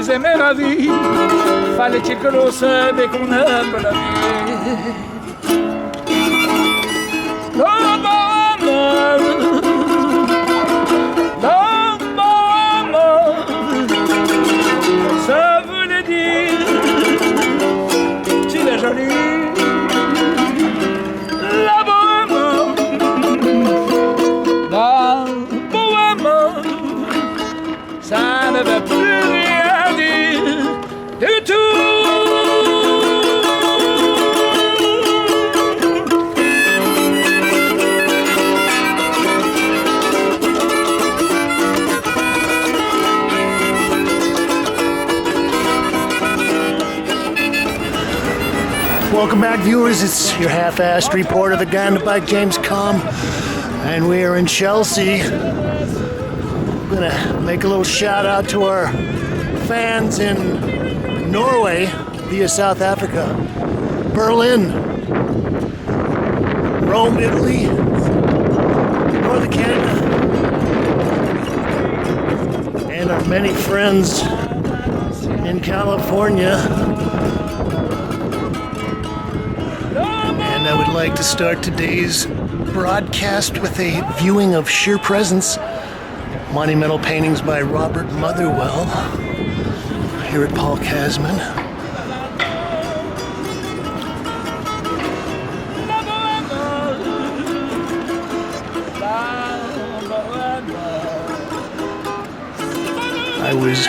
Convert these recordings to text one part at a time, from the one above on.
vous aimez la vie, fallait-il que l'on s'aime et qu'on aime la vie. Ça voulait dire qu'il est joli. La bohème, la bohème, ça ne veut plus rien dire du tout. Welcome back, viewers. It's your half-assed report of the Dada by James Kalm, and we are in Chelsea. I'm gonna make a little shout out to our fans in Norway via South Africa, Berlin, Rome, Italy, Northern Canada, and our many friends in California. I would like to start today's broadcast with a viewing of Sheer Presence, Monumental Paintings by Robert Motherwell, here at Paul Kasmin. I was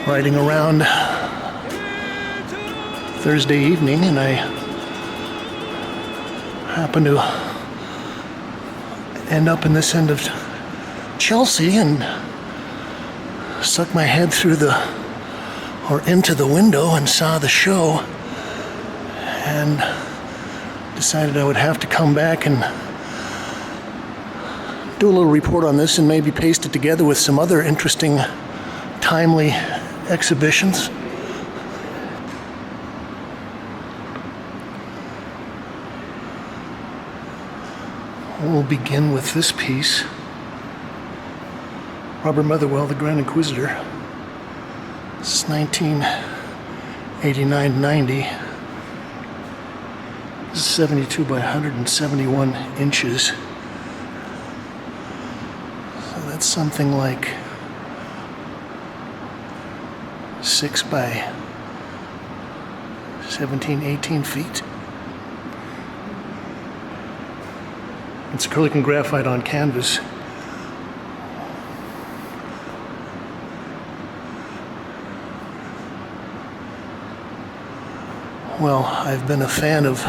riding around Thursday evening and I happened to end up in this end of Chelsea and stuck my head through into the window and saw the show and decided I would have to come back and do a little report on this and maybe paste it together with some other interesting, timely exhibitions. We'll begin with this piece. Robert Motherwell, The Grand Inquisitor. It's 1989-90. This is 72 by 171 inches. So that's something like 6 by 17, 18 feet. It's acrylic and graphite on canvas. Well, I've been a fan of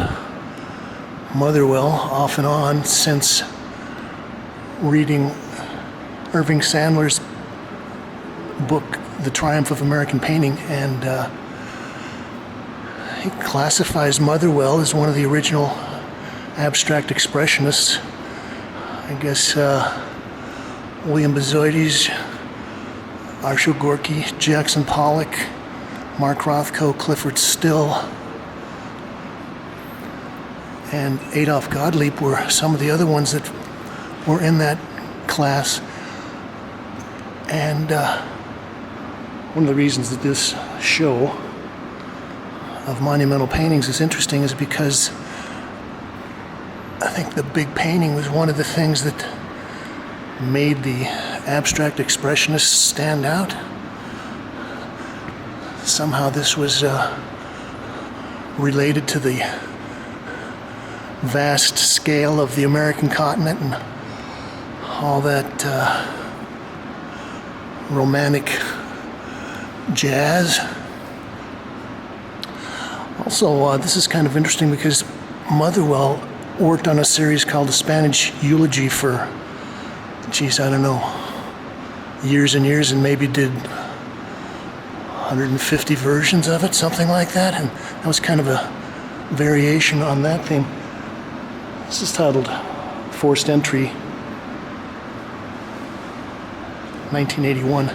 Motherwell off and on since reading Irving Sandler's book, The Triumph of American Painting, and he classifies Motherwell as one of the original Abstract Expressionists. I guess William Bezoides, Arshil Gorky, Jackson Pollock, Mark Rothko, Clifford Still, and Adolf Gottlieb were some of the other ones that were in that class. And one of the reasons that this show of monumental paintings is interesting is because I think the big painting was one of the things that made the Abstract Expressionists stand out. Somehow this was related to the vast scale of the American continent and all that romantic jazz. Also, this is kind of interesting because Motherwell worked on a series called The Spanish Eulogy for, I don't know, years and years, and maybe did 150 versions of it, something like that, and that was kind of a variation on that theme. This is titled Forced Entry, 1981.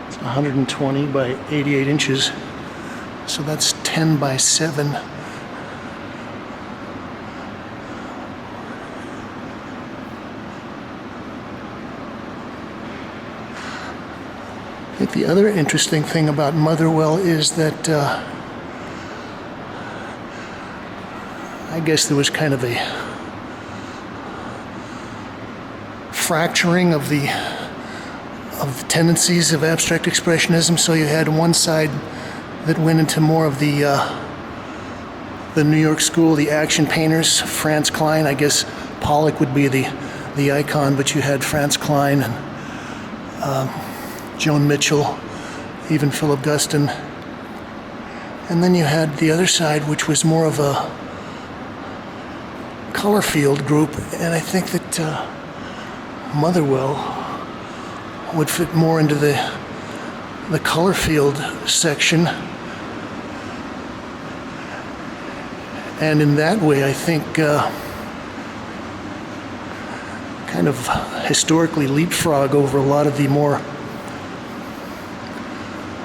It's 120 by 88 inches. So that's 10 by 7. think the other interesting thing about Motherwell is that I guess there was kind of a fracturing of the tendencies of abstract expressionism. So you had one side that went into more of the New York school, the action painters, Franz Kline. I guess Pollock would be the icon, but you had Franz Kline and Joan Mitchell, even Philip Guston. And then you had the other side, which was more of a color field group, and I think that Motherwell would fit more into the color field section. And in that way, I think kind of historically leapfrog over a lot of the more,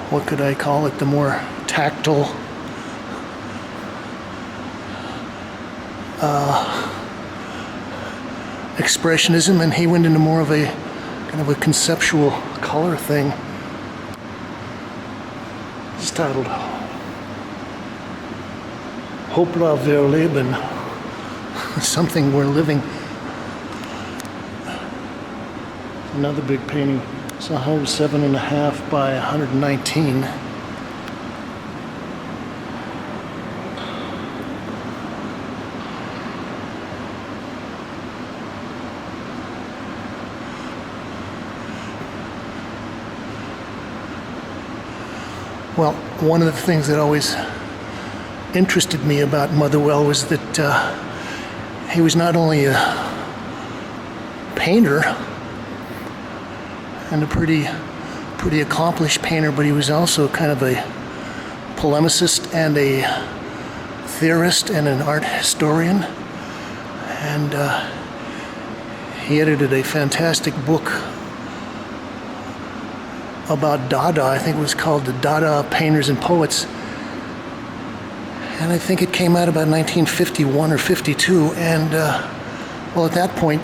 what could I call it, the more tactile, expressionism, and he went into more of a kind of a conceptual color thing. It's titled Hoppla wir leben, something we're living. Another big painting. It's 107.5 by 119. Well, one of the things that always interested me about Motherwell was that he was not only a painter and a pretty accomplished painter, but he was also kind of a polemicist and a theorist and an art historian. And he edited a fantastic book about Dada. I think it was called The Dada Painters and Poets. And I think it came out about 1951 or 52. And, well, at that point,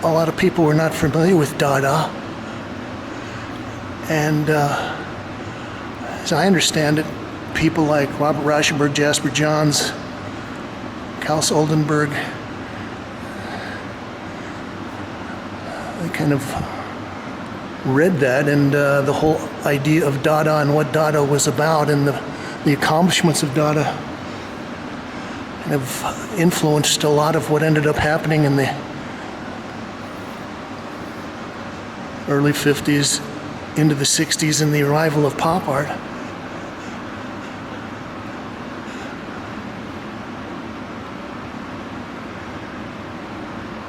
a lot of people were not familiar with Dada. And as I understand it, people like Robert Rauschenberg, Jasper Johns, Klaus Oldenburg, they kind of read that, and the whole idea of Dada and what Dada was about and the accomplishments of Dada have influenced a lot of what ended up happening in the early 50s into the 60s and the arrival of pop art.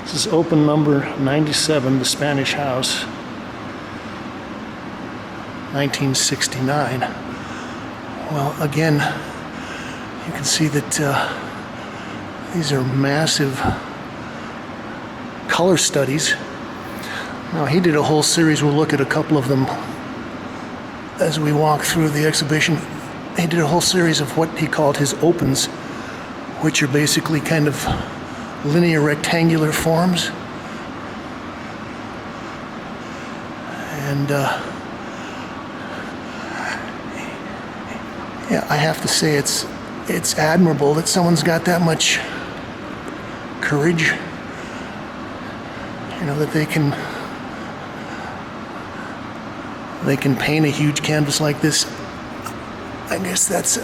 This is open number 97, The Spanish House, 1969. Well, again, you can see that these are massive color studies. Now, he did a whole series. We'll look at a couple of them as we walk through the exhibition. He did a whole series of what he called his opens, which are basically kind of linear rectangular forms. And yeah, I have to say it's admirable that someone's got that much courage, you know, that they can paint a huge canvas like this. I guess that's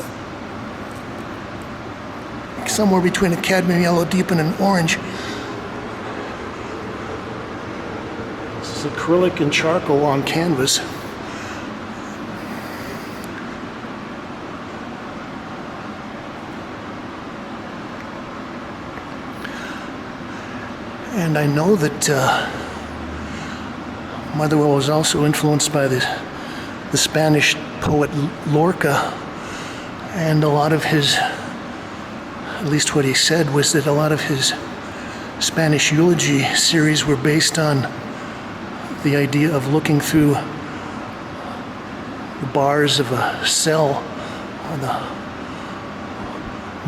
somewhere between a cadmium yellow deep and an orange. This is acrylic and charcoal on canvas. And I know that Motherwell was also influenced by the Spanish poet Lorca, and a lot of his, at least what he said, was that a lot of his Spanish eulogy series were based on the idea of looking through the bars of a cell or the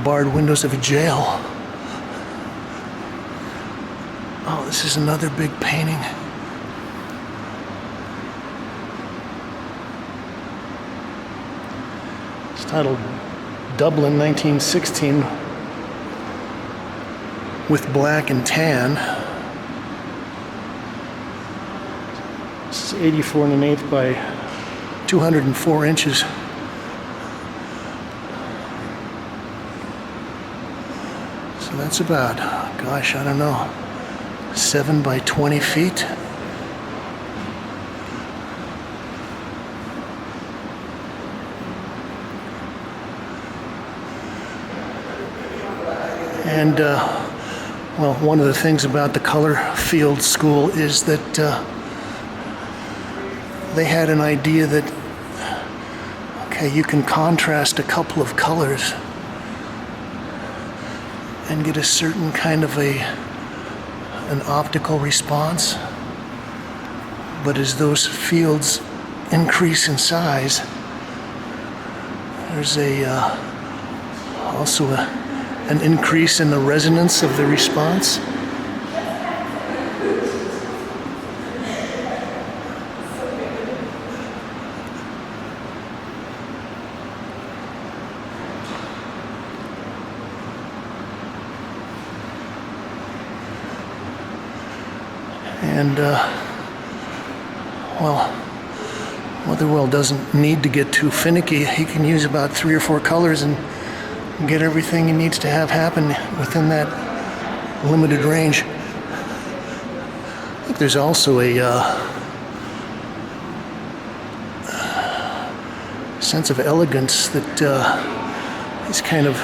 barred windows of a jail. Oh, this is another big painting. It's titled Dublin 1916 with black and tan. This is 84 1/8 by 204 inches. So that's about, gosh, I don't know, 7 by 20 feet. And, well, one of the things about the color field school is that they had an idea that, okay, you can contrast a couple of colors and get a certain kind of an optical response. But as those fields increase in size, there's also an increase in the resonance of the response. And, well, Motherwell doesn't need to get too finicky. He can use about 3 or 4 colors and get everything he needs to have happen within that limited range. I think there's also a sense of elegance that is kind of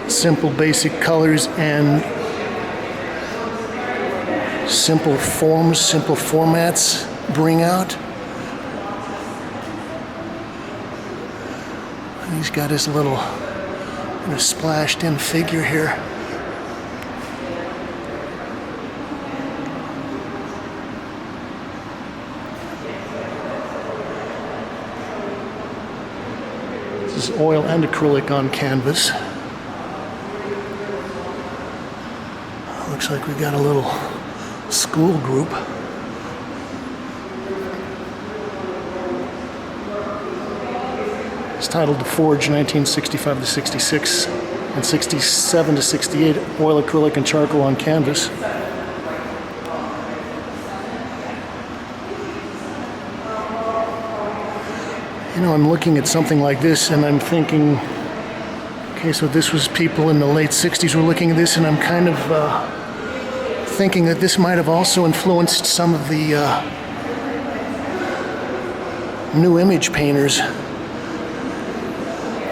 simple, basic colors and simple forms, simple formats bring out. He's got his little splashed in figure here. This is oil and acrylic on canvas. Looks like we got a little school group. It's titled The Forge, 1965 to 66 and 67 to 68, oil, acrylic, and charcoal on canvas. You know, I'm looking at something like this and I'm thinking, okay, so this was people in the late 60s were looking at this, and I'm kind of thinking that this might have also influenced some of the new image painters.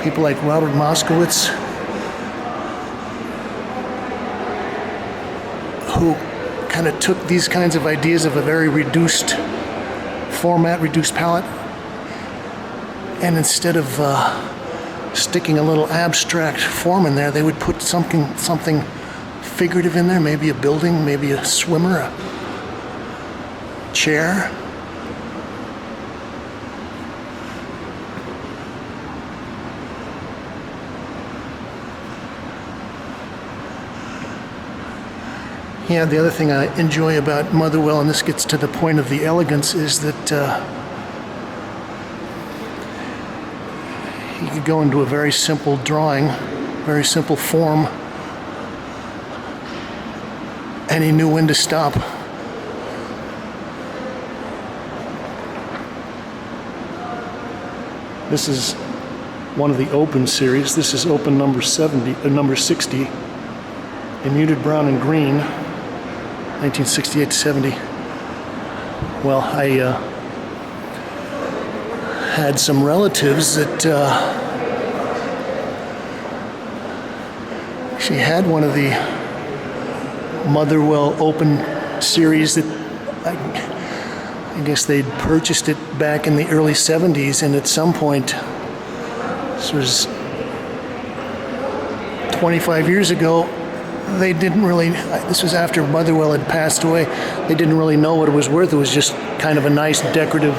People like Robert Moskowitz, who kind of took these kinds of ideas of a very reduced format, reduced palette, and instead of sticking a little abstract form in there, they would put something figurative in there, maybe a building, maybe a swimmer, a chair. Yeah, the other thing I enjoy about Motherwell, and this gets to the point of the elegance, is that he could go into a very simple drawing, very simple form, and he knew when to stop. This is one of the open series. This is open number 60, in muted brown and green, 1968 to 70. Well, I had some relatives that actually had one of the Motherwell open series that I guess they'd purchased it back in the early 70s, and at some point, this was 25 years ago, they didn't really, this was after Motherwell had passed away, they didn't really know what it was worth. It was just kind of a nice decorative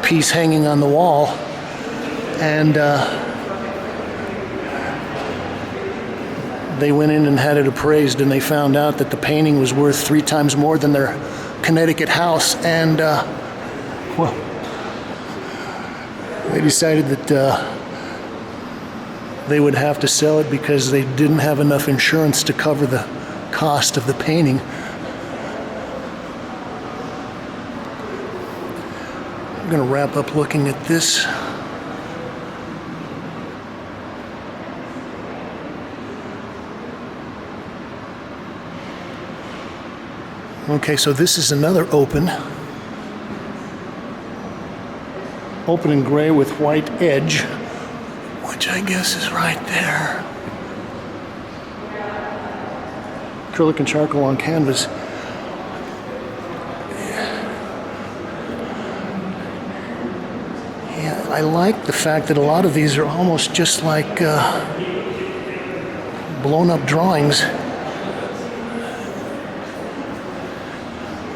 piece hanging on the wall. And they went in and had it appraised, and they found out that the painting was worth 3 times more than their Connecticut house. And well, they decided that they would have to sell it because they didn't have enough insurance to cover the cost of the painting. I'm going to wrap up looking at this. Okay, so this is another open in gray with white edge, which I guess is right there. Acrylic and charcoal on canvas. Yeah, I like the fact that a lot of these are almost just like blown up drawings.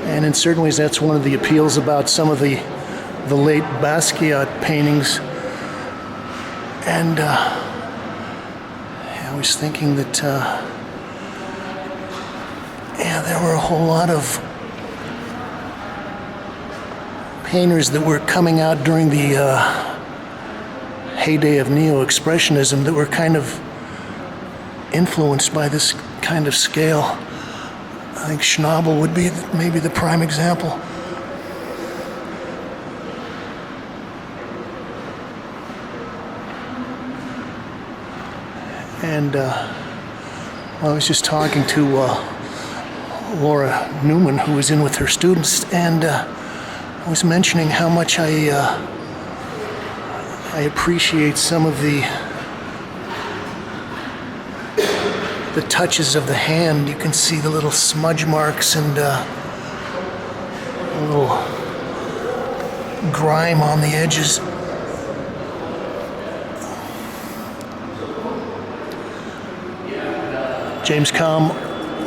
And in certain ways, that's one of the appeals about some of the late Basquiat paintings. And I was thinking that, there were a whole lot of painters that were coming out during the heyday of neo-expressionism that were kind of influenced by this kind of scale. I think Schnabel would be maybe the prime example. And I was just talking to Laura Newman, who was in with her students, and I was mentioning how much I appreciate some of the touches of the hand. You can see the little smudge marks and a little grime on the edges. James Kalm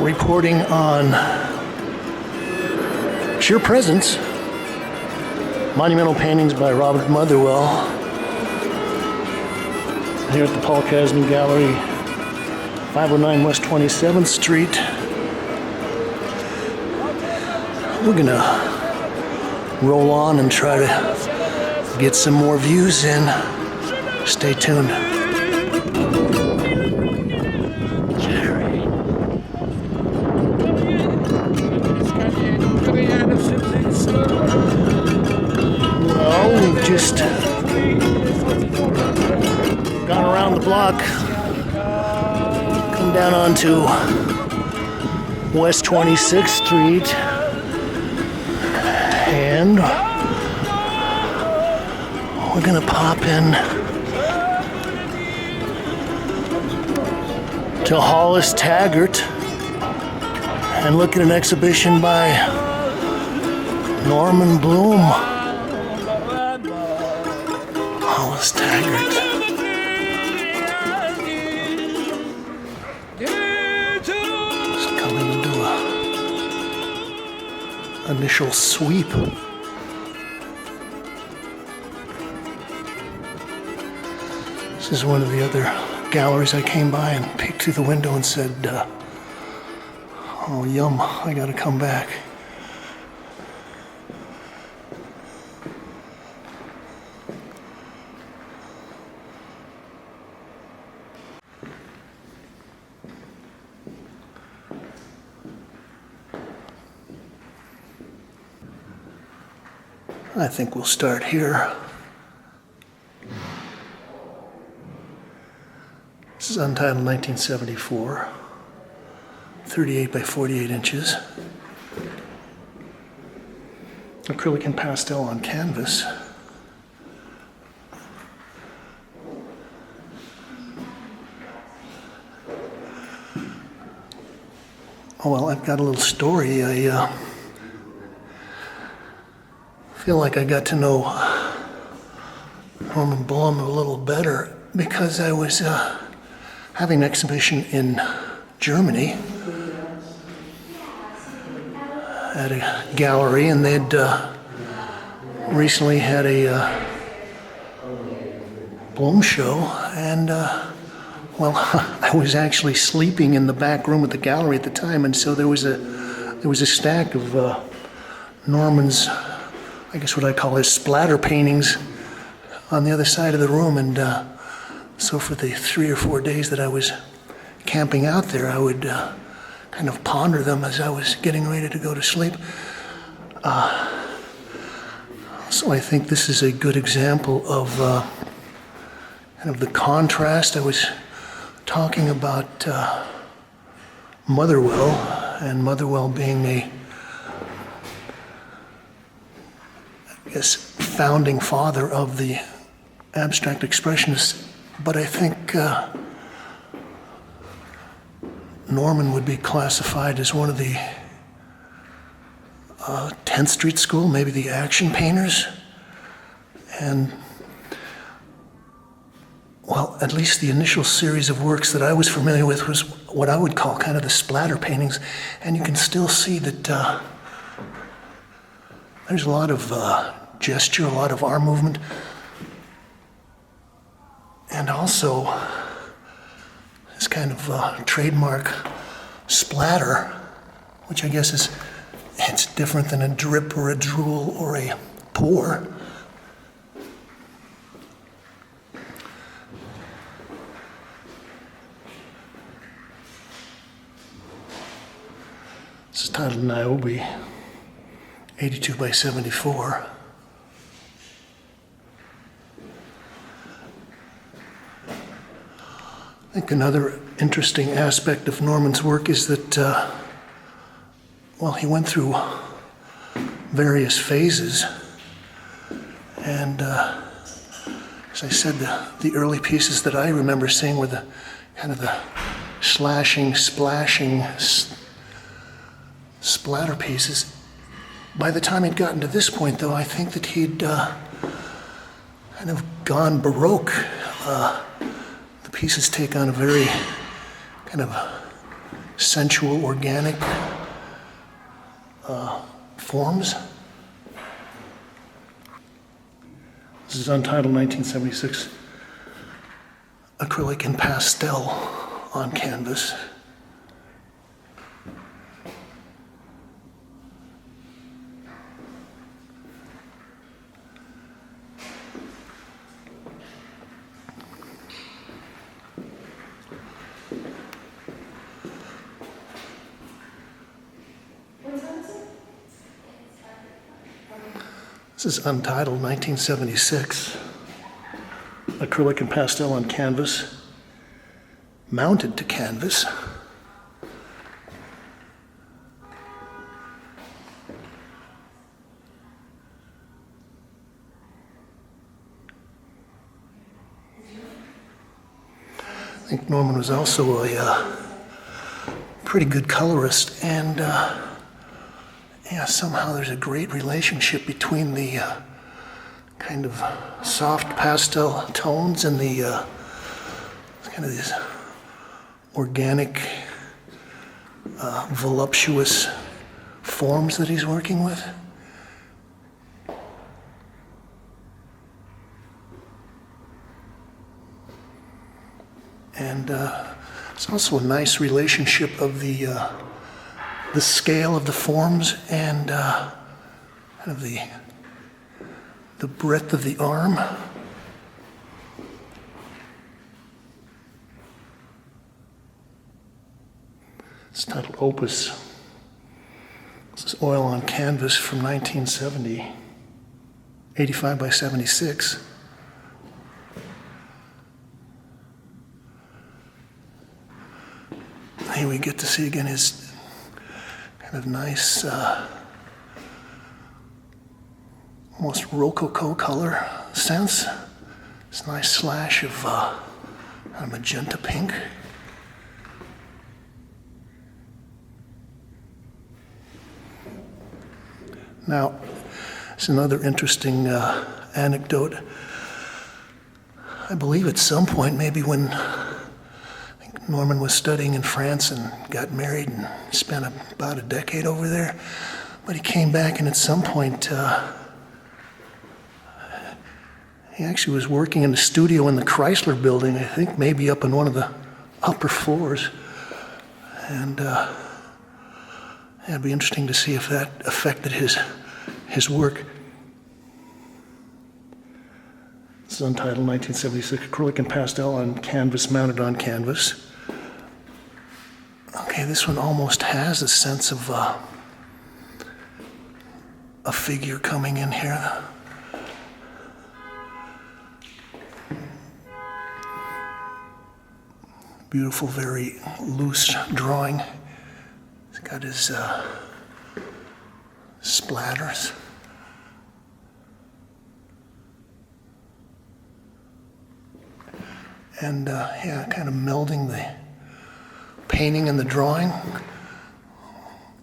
reporting on Sheer Presence, Monumental Paintings by Robert Motherwell, here at the Paul Kasmin Gallery, 509 West 27th Street. We're gonna roll on and try to get some more views in. Stay tuned. Well, we've just gone around the block. Down onto West 26th Street, and we're gonna pop in to HOLLIS TAGGART and look at an exhibition by Norman Bluhm. HOLLIS TAGGART. Initial sweep. This is one of the other galleries I came by and peeked through the window and said, oh yum, I gotta come back. I think we'll start here. This is Untitled 1974, 38 by 48 inches. Acrylic and pastel on canvas. Oh well, I've got a little story. I feel like I got to know Norman Bluhm a little better because I was having an exhibition in Germany at a gallery, and they'd recently had a Bluhm show, and well, I was actually sleeping in the back room at the gallery at the time, and so there was a stack of Norman's, I guess what I call his splatter paintings on the other side of the room, and so for the 3 or 4 days that I was camping out there, I would kind of ponder them as I was getting ready to go to sleep. So I think this is a good example of kind of the contrast. I was talking about Motherwell, and Motherwell being a, I guess, founding father of the Abstract Expressionists, but I think Norman would be classified as one of the 10th Street School, maybe the action painters. And, well, at least the initial series of works that I was familiar with was what I would call kind of the splatter paintings. And you can still see that there's a lot of gesture, a lot of arm movement. And also this kind of trademark splatter, which I guess is, it's different than a drip or a drool or a pour. This is titled Niobe, 82 by 74. I think another interesting aspect of Norman's work is that, well, he went through various phases. And as I said, the early pieces that I remember seeing were the kind of the slashing, splashing, splatter pieces. By the time he'd gotten to this point, though, I think that he'd kind of gone Baroque. The pieces take on a very kind of sensual, organic forms. This is Untitled 1976, Acrylic and Pastel on canvas. This is Untitled 1976, Acrylic and Pastel on canvas, mounted to canvas. I think Norman was also a pretty good colorist, and yeah, somehow there's a great relationship between the kind of soft pastel tones and the kind of these organic, voluptuous forms that he's working with. And it's also a nice relationship of the scale of the forms and kind of the breadth of the arm. It's titled Opus. This is oil on canvas from 1970, 85 by 76. Here we get to see again his kind of nice, almost rococo color sense. This nice slash of magenta pink. Now, it's another interesting anecdote. I believe at some point, maybe when Norman was studying in France and got married and spent about a decade over there. But he came back, and at some point, he actually was working in the studio in the Chrysler building, I think maybe up on one of the upper floors. And it'd be interesting to see if that affected his work. This is Untitled 1976 acrylic and pastel on canvas, mounted on canvas. Okay, this one almost has a sense of a figure coming in here. Beautiful, very loose drawing. He's got his splatters. And yeah, kind of melding the painting and the drawing,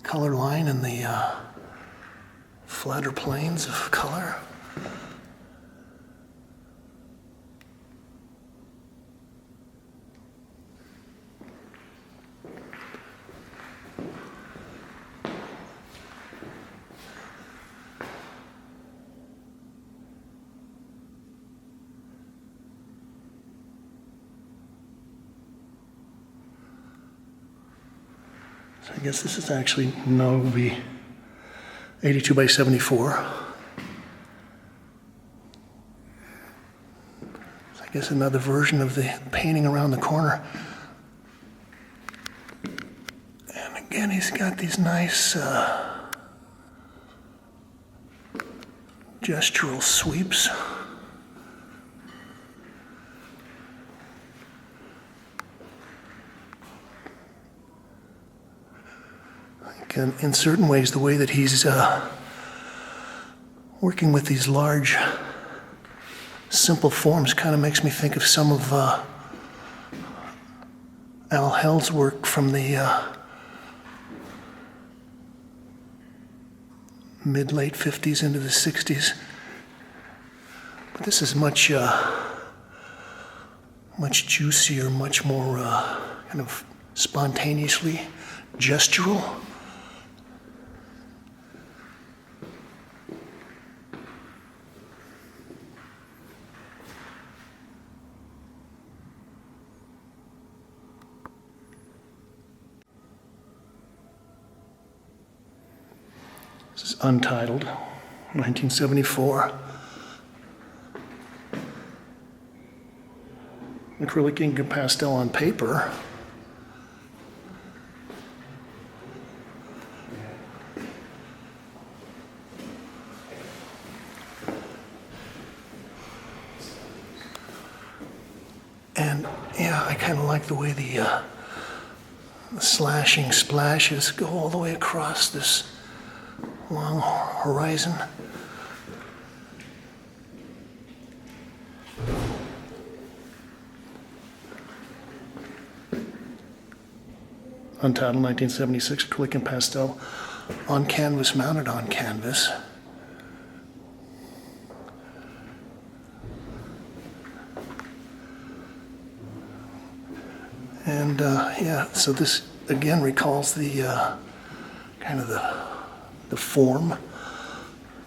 color line and the flatter planes of color. So I guess this is actually, no, it will be 82 by 74. So I guess another version of the painting around the corner. And again, he's got these nice gestural sweeps. In certain ways, the way that he's working with these large, simple forms kind of makes me think of some of Al Hell's work from the mid-late 50s into the 60s. But this is much juicier, much more kind of spontaneously gestural. This is Untitled, 1974. Acrylic ink and pastel on paper. And yeah, I kind of like the way the slashing splashes go all the way across this long horizon. Untitled 1976 acrylic and pastel on canvas, mounted on canvas. And yeah, so this again recalls the kind of the form,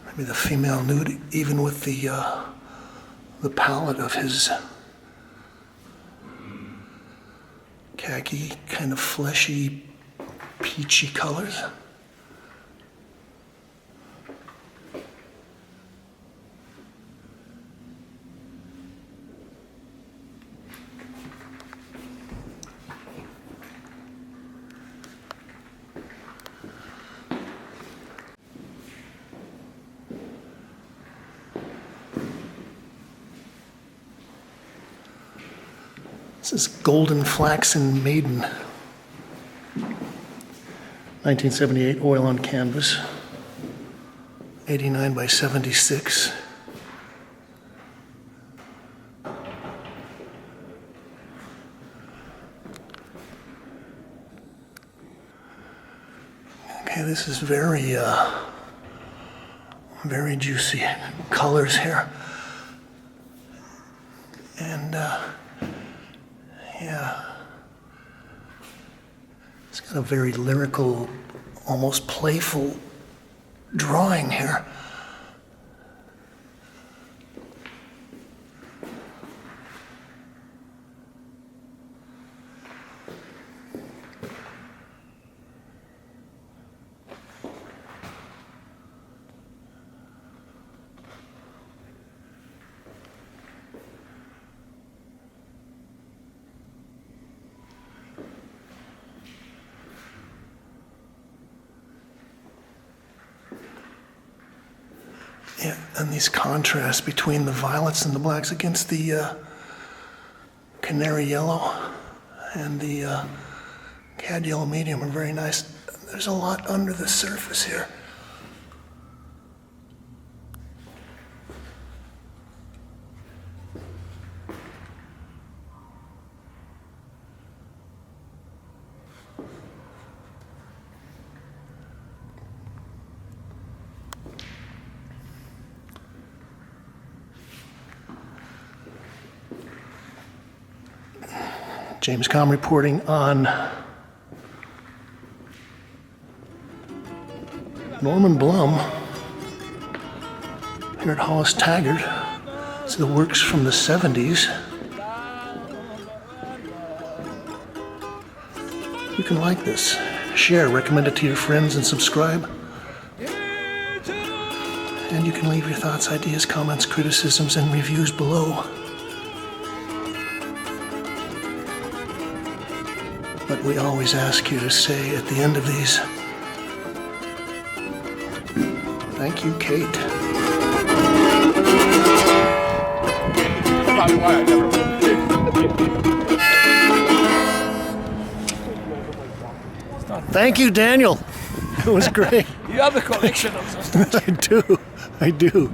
maybe the female nude, even with the palette of his khaki, kind of fleshy, peachy colors. This is Golden Flaxen Maiden, 1978, oil on canvas, 89 by 76. Okay, this is very juicy colors here. And yeah, it's got a very lyrical, almost playful drawing here. and these contrasts between the violets and the blacks against the canary yellow and the cad yellow medium are very nice. There's a lot under the surface here. James Kalm reporting on Norman Bluhm here at HOLLIS TAGGART. It's the works from the 70s. You can like this, share, recommend it to your friends, and subscribe. And you can leave your thoughts, ideas, comments, criticisms, and reviews below. But we always ask you to say at the end of these, thank you, Kate. Probably why I never Thank you, Daniel. It was great. You have a collection of those. I do.